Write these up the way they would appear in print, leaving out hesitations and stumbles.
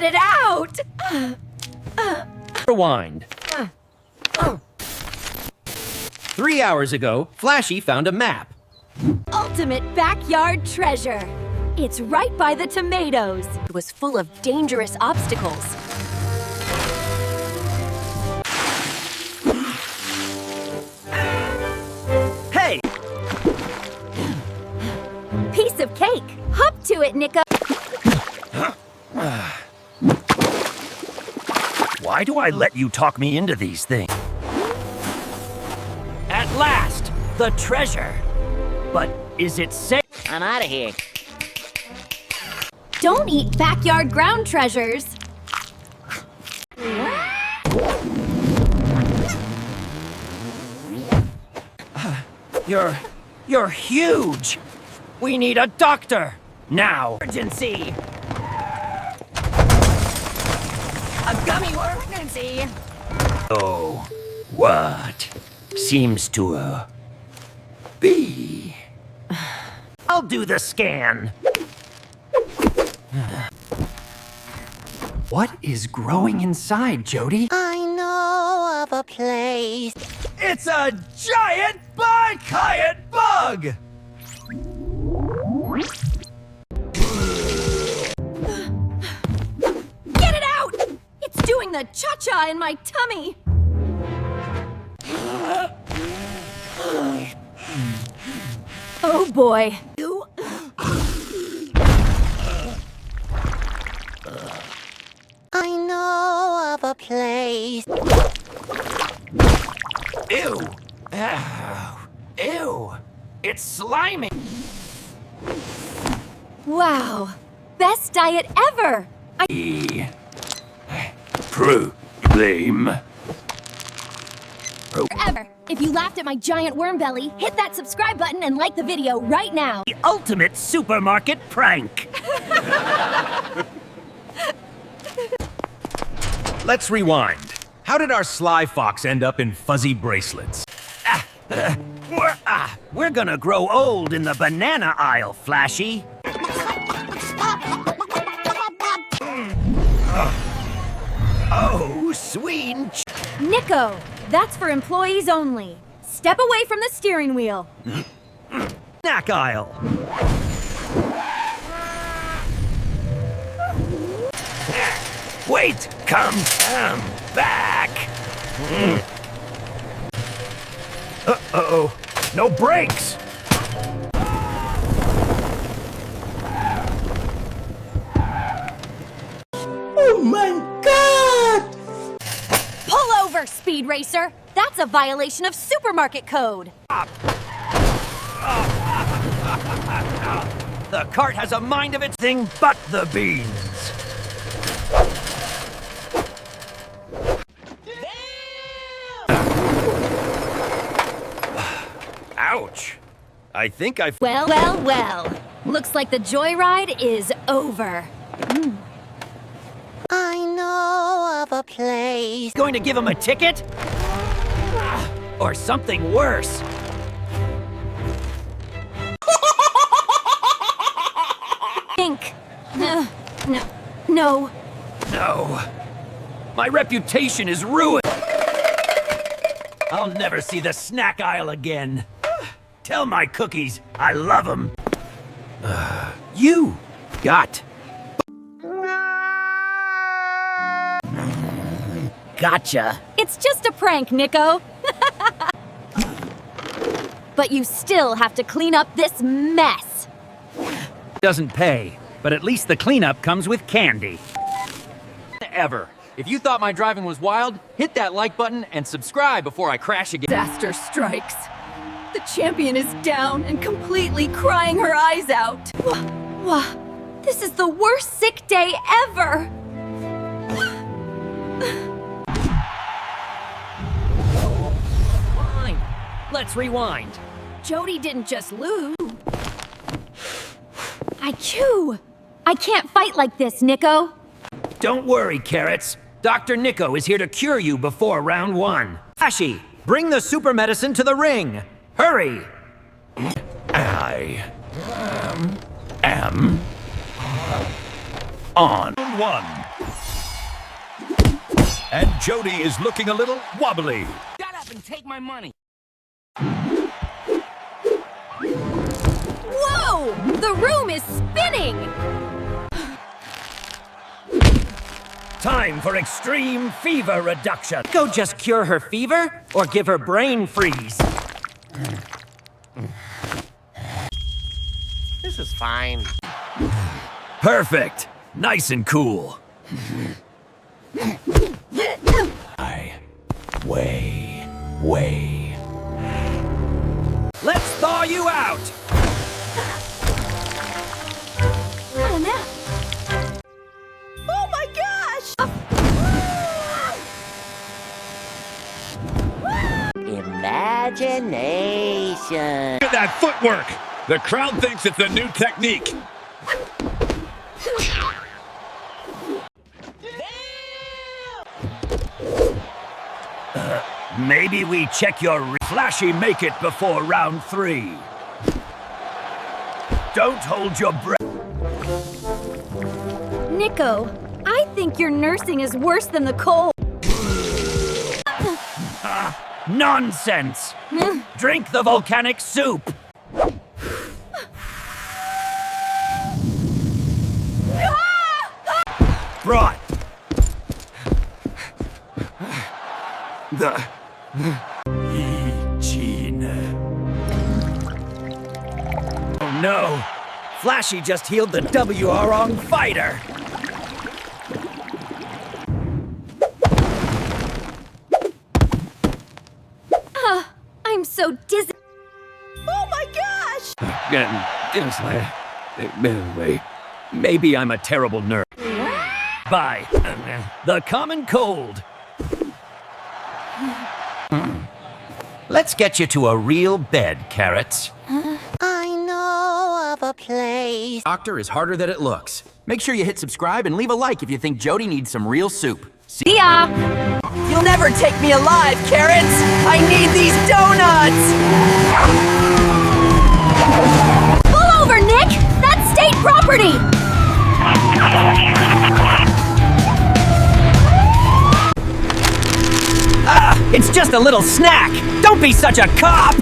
Get it out! Rewind. 3 hours ago, Flashy found a map. Ultimate backyard treasure. It's right by the tomatoes. It was full of dangerous obstacles. Hey! Piece of cake. Hop to it, Nico. Why do I let you talk me into these things? At last, the treasure. But is it safe? I'm out of here. Don't eat backyard ground treasures. You're huge. We need a doctor. Now. Emergency. A gummy emergency. Oh, what seems to be? I'll do the scan. What is growing inside, Jody? I know of a place. It's a giant bicayet bug! Get it out! It's doing the cha-cha in my tummy. Oh boy. I know of a place. Ew! Ow. Ew! It's slimy! Wow. Best diet ever. Blame. Ever. If you laughed at my giant worm belly, hit that subscribe button and like the video right now. The ultimate supermarket prank! Let's rewind. How did our sly fox end up in fuzzy bracelets? We're gonna grow old in the banana aisle, Flashy. Oh, sweet. Nico, that's for employees only. Step away from the steering wheel. Snack aisle. Wait, come back. Uh-oh, no brakes. Oh my God! Pull over, Speed Racer. That's a violation of supermarket code. The cart has a mind of its thing but the beans. Ouch. I think I've... Well. Looks like the joyride is over. I know of a place. Going to give him a ticket? Or something worse. Pink. No. No. My reputation is ruined. I'll never see the snack aisle again. Tell my cookies I love them. You got. Gotcha. It's just a prank, Nico. But you still have to clean up this mess. Doesn't pay, but at least the cleanup comes with candy. Ever. If you thought my driving was wild, hit that like button and subscribe before I crash again. Disaster strikes. The champion is down and completely crying her eyes out. This is the worst sick day ever. Fine. Let's rewind. Jody didn't just lose. IQ! I can't fight like this, Nico. Don't worry, Carrots. Dr. Nico is here to cure you before round 1. Flashy, bring the super medicine to the ring. Hurry! I am on 1. And Jody is looking a little wobbly. Shut up and take my money. Whoa! The room is spinning! Time for extreme fever reduction. Go just cure her fever or give her brain freeze. This is fine. Perfect. Nice and cool. Way. Let's thaw you out. Oh, no. Oh my gosh! Imagination. Look at that footwork! The crowd thinks it's a new technique. Maybe we check your flashy make it before round 3. Don't hold your breath. Nico, I think your nursing is worse than the cold. Nonsense! Drink the volcanic soup. Brought. The Gene. Oh no! Flashy just healed the W-wrong fighter! I'm so dizzy. Oh my gosh! Maybe I'm a terrible nerd. Bye. The common cold. Let's get you to a real bed, Carrots. I know of a place. Doctor is harder than it looks. Make sure you hit subscribe and leave a like if you think Jody needs some real soup. See ya! You'll never take me alive, Carrots! I need these donuts! Pull over, Nick! That's state property! It's just a little snack! Don't be such a cop!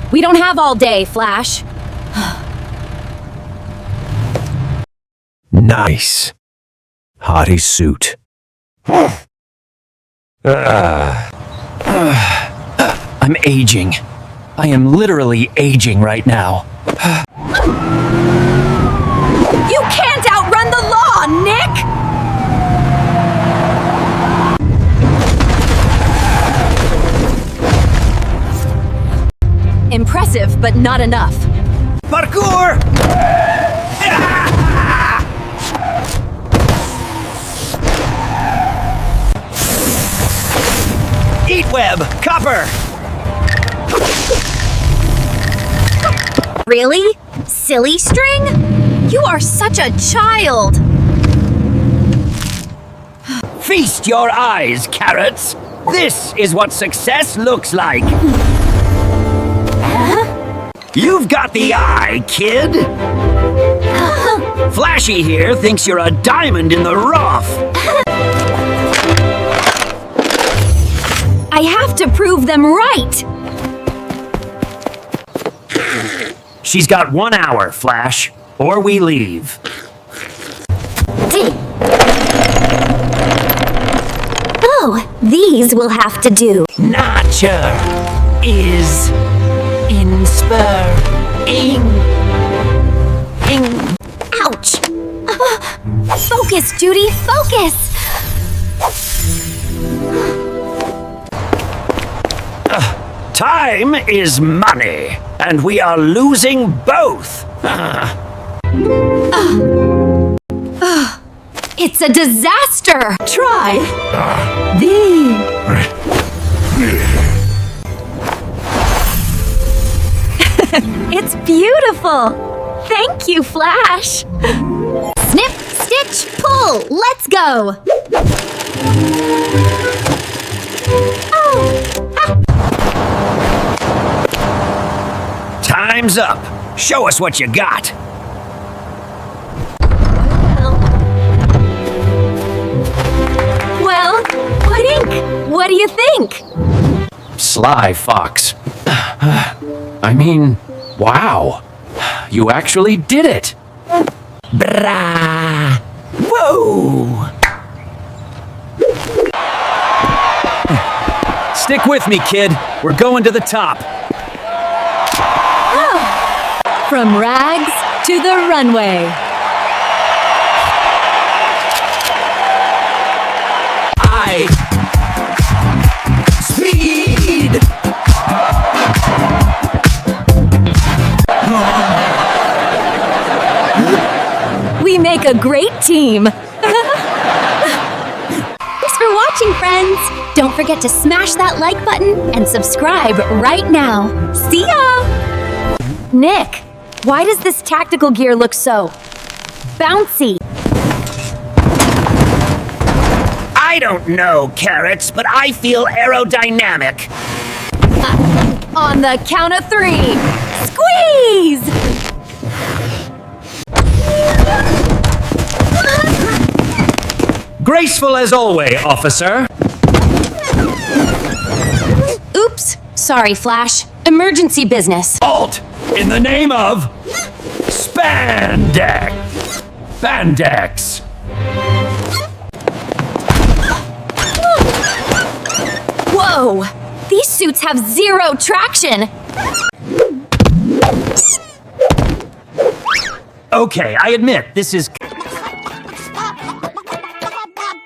We don't have all day, Flash. Nice. Hottie suit. I'm aging. I am literally aging right now. You can't outrun the law, Nick! Impressive, but not enough. Parkour! Eat web! Copper! Really? Silly string? You are such a child! Feast your eyes, Carrots! This is what success looks like! You've got the eye, kid! Flashy here thinks you're a diamond in the rough! I have to prove them right! She's got 1 hour, Flash, or we leave. Oh, these will have to do. Nature is inspiring. Ouch! Focus, Judy, focus! Time is money, and we are losing both. It's a disaster! Try It's beautiful! Thank you, Flash! Snip, stitch, pull! Let's go! Oh! Ah. Time's up. Show us what you got. Well, Pudding, what do you think? Sly Fox. I mean, wow. You actually did it. Brah. Whoa. Stick with me, kid. We're going to the top. From rags to the runway. Speed. We make a great team. Thanks for watching, friends. Don't forget to smash that like button and subscribe right now. See ya! Nick, why does this tactical gear look so bouncy? I don't know, Carrots, but I feel aerodynamic. On the count of 3, squeeze! Graceful as always, officer. Oops, sorry, Flash. Emergency business. Alt, in the name of Spandex. Spandex. Whoa! These suits have 0 traction! Okay, I admit, this is...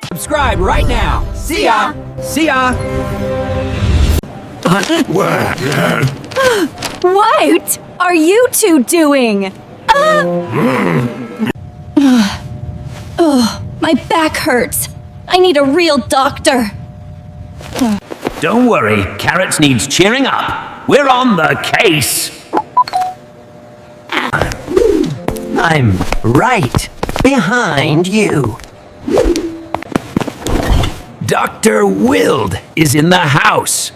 Subscribe right now. See ya. See ya. What are you two doing? My back hurts. I need a real doctor. Don't worry, Carrots needs cheering up. We're on the case. I'm right behind you. Dr. Wilde is in the house.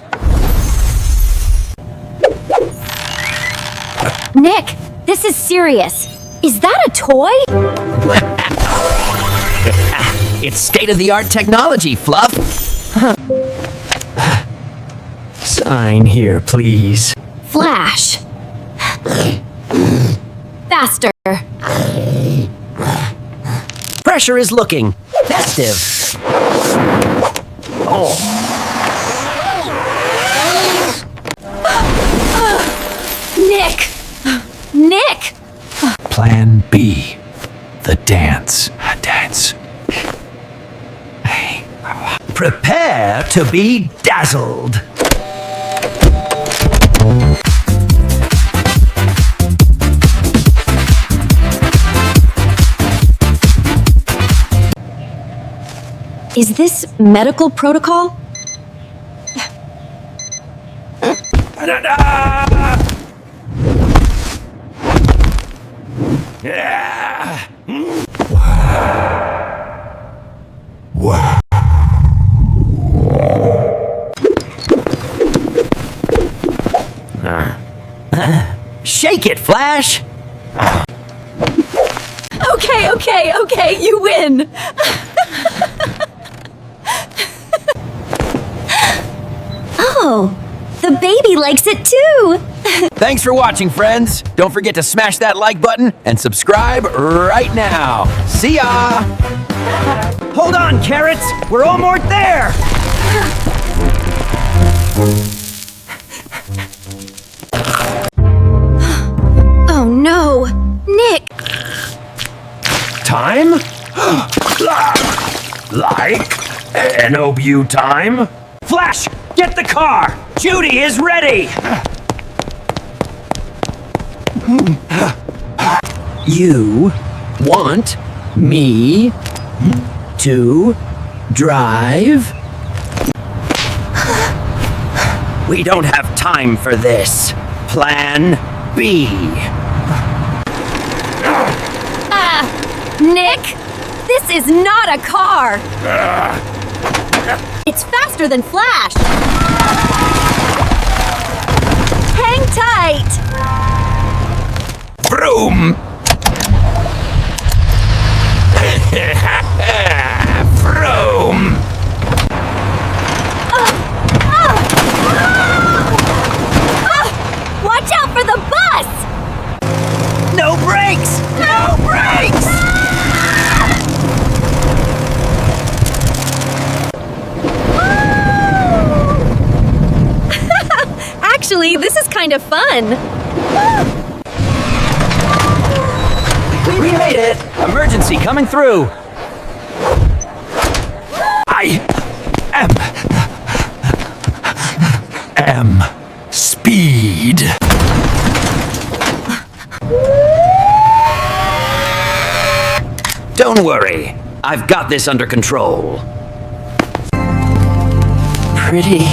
Nick, this is serious. Is that a toy? It's state-of-the-art technology, Fluff. Sign here, please. Flash. Faster. Pressure is looking festive. Nick! Nick! Plan B. The dance. Dance. Prepare to be dazzled. Is this medical protocol? Shake it, Flash. Okay, you win. Oh, the baby likes it too. Thanks for watching, friends. Don't forget to smash that like button and subscribe right now. See ya! Hold on, Carrots. We're almost there. Oh no, Nick. Time? Like NOBU time? Flash, get the car! Judy is ready! You want me to drive? We don't have time for this. Plan B. Nick, this is not a car. It's faster than Flash. Hang tight. Vroom! Vroom! Watch out for the bus! No brakes! No brakes! Actually, this is kind of fun. We made it! Emergency coming through! I am speed. Don't worry, I've got this under control. Pretty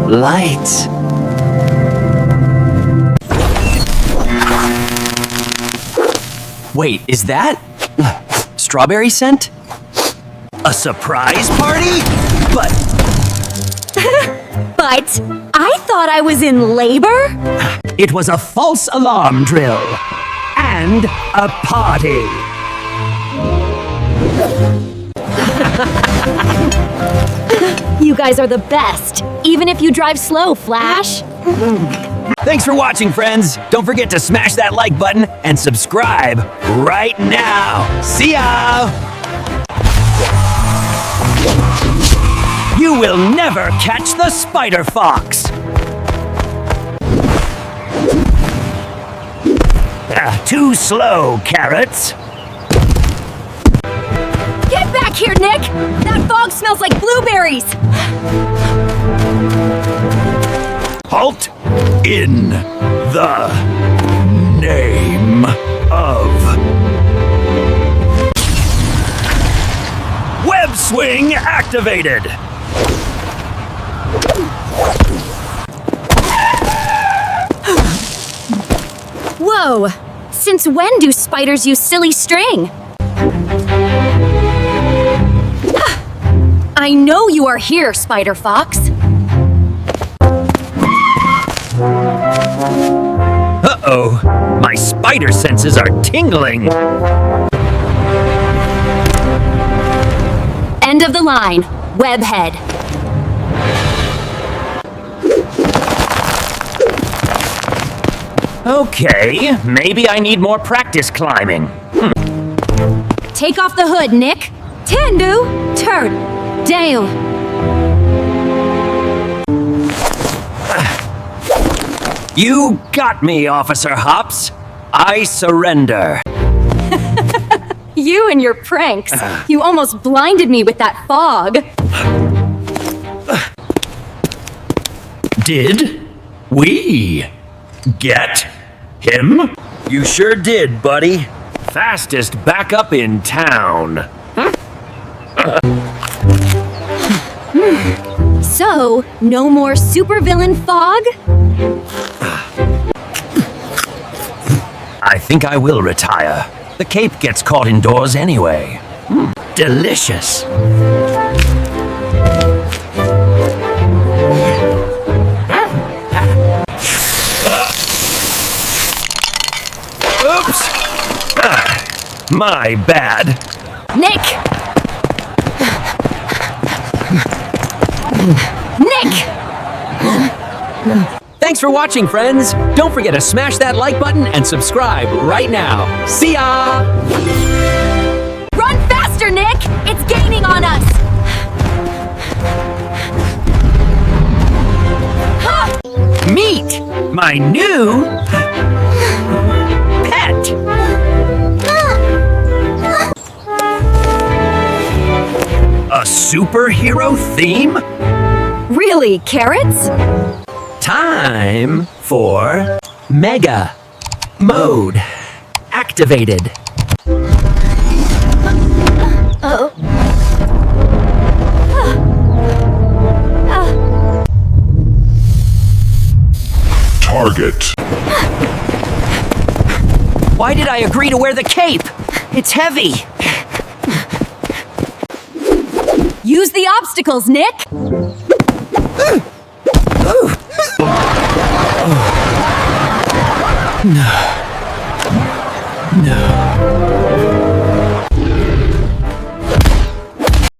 lights. Wait, is that strawberry scent? A surprise party? But I thought I was in labor? It was a false alarm drill. And a party. You guys are the best, even if you drive slow, Flash. thanks for watching, friends. Don't forget to smash that like button and subscribe right now. See ya! You will never catch the Spider Fox. Too slow, carrots. Get back here, Nick! That fog smells like blueberries! Halt in the name of web swing activated. Whoa! Since when do spiders use silly string? I know you are here, Spider Fox. Uh-oh, my spider senses are tingling. End of the line. Webhead. Okay, maybe I need more practice climbing. Take off the hood, Nick. Tendu, turn, down. You got me, Officer Hopps. I surrender. You and your pranks. You almost blinded me with that fog. Did we get him? You sure did, buddy. Fastest backup in town. So, no more supervillain fog? I think I will retire. The cape gets caught indoors anyway. Delicious. Oops! My bad. Nick! Nick! Thanks for watching, friends. Don't forget to smash that like button and subscribe right now. See ya! Run faster, Nick! It's gaining on us! Meet my new pet. A superhero theme? Really, carrots? Time for Mega Mode activated. Target. Why did I agree to wear the cape? It's heavy. Use the obstacles, Nick! No.